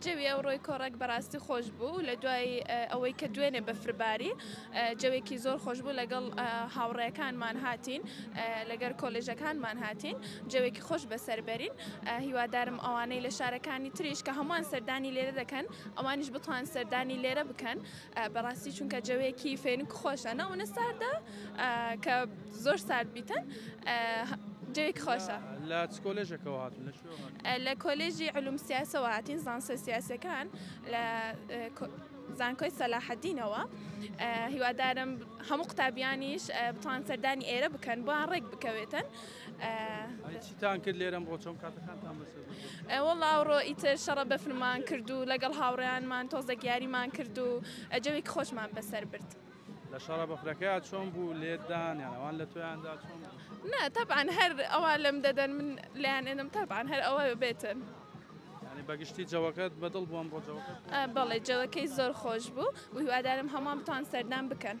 جەوی ئەوڕۆی کۆڕێک بەڕاستی خۆش بوو لە دوای ئەوەی کە دوێنێ بەفرباری جەوێکی زۆر خۆش بوو لەگەڵ هاوڕێیەکانمان هاتین لەگەر کۆلێژەکانمان هاتین جەوێکی خۆش بەسەربەرین هیوادارم ئەوانەی لە شارەکانی تریش کە هەمووان سەردانی لێرە دەکەن ئەوانیش بتوان سەردانی لێرە بکەن بەڕاستی چونکە جەوەیەکی فێنک خۆشە نەوەنە ساردە کە زۆر سارد بیتن جەوێک خۆشە لە کۆلێژێکەوە هاتون لە کۆلێژی علوم سیاسەوە هاتین زانسە سیاسەکان لە زانکۆی سەلاحەدینەوە هیوادارم هەموو قوتابیانیش بتوان سەردانی ئێرە بکەن بۆیان ڕێک بکەوێتن چیتان کرد لێرەم بۆ چۆن کاتەکانتان بەسەر وەڵا ئەوڕۆ ئیتر شەڕە بەفرمان کرد و لەگەڵ هاوڕێیانمان تۆزە گیاریمان کرد و جەوێکی خۆشمان بەسەر برد لە شەڕە بەفرەکەیان چۆن بوو لێدان یان ئەوان لە تۆیاندا چۆن نا طبعا هەر ئەوان لەم دەدەن من لەیان ئێنم طبعا هەر ئەوە بێتن ینی بەگشتی جەوەکەت بەدڵ بووم بۆ جەوەکەت بەڵێ جەوەکەی زۆر خۆش بوو و هیوادارم هەمووان بتوان سەردان بکەن